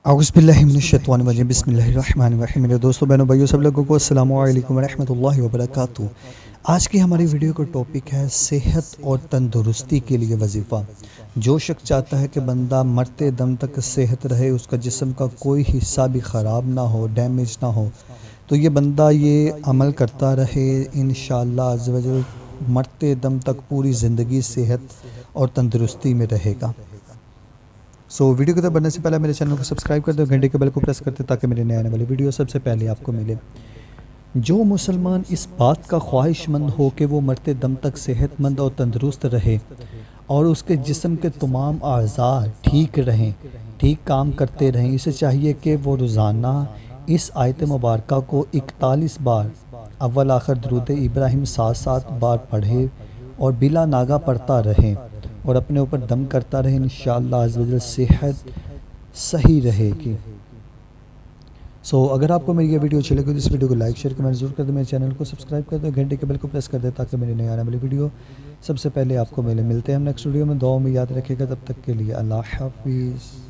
औज़ुबिल्लाहिमिनश्शैतानिर्रजीम बिस्मिल्लाहिर्रहमानिर्रहीम। मेरे दोस्तों बहनों भाइयों सब लोगों को अस्सलामु अलैकुम वरहमतुल्लाहि वबरकातुहू। आज की हमारी वीडियो का टॉपिक है सेहत और तंदुरुस्ती के लिए वजीफ़ा। जो शख्स चाहता है कि बंदा मरते दम तक सेहत रहे, उसका जिस्म का कोई हिस्सा भी ख़राब ना हो, डैमेज ना हो, तो ये बंदा ये अमल करता रहे, इंशाअल्लाह अज़्ज़ व जल मरते दम तक पूरी ज़िंदगी सेहत और तंदुरुस्ती में रहेगा। वीडियो की तरफ बढ़ने से पहले मेरे चैनल को सब्सक्राइब कर दो, घंटे के बेल को प्रेस करते ताकि मेरे नए आने वाली वीडियो सबसे पहले आपको मिले। जो मुसलमान इस बात का ख्वाहिशमंद हो कि वो मरते दम तक सेहतमंद और तंदुरुस्त रहे और उसके जिस्म के तमाम अज़ा ठीक रहें, ठीक काम करते रहें, इसे चाहिए कि वो रोज़ाना इस आयत मुबारक को 41 बार अव्वल आखिर दुरूद इब्राहिम 7 बार पढ़े और बिला नागा पढ़ता रहें और अपने ऊपर दम करता रहे। इंशाअल्लाह अज़्ज़ व जल सेहत सही रहेगी। अगर आपको मेरी ये वीडियो अच्छी लगी तो इस वीडियो को लाइक शेयर कमेंट जरूर कर दो, मेरे चैनल को सब्सक्राइब कर दो, घंटे के बेल को प्रेस कर दे ताकि मेरी नई आने वाली वीडियो सबसे पहले आपको मिले। मिलते हैं हम नेक्स्ट वीडियो में, दुआ में याद रखिएगा। तब तक के लिए अल्लाह हाफिज़।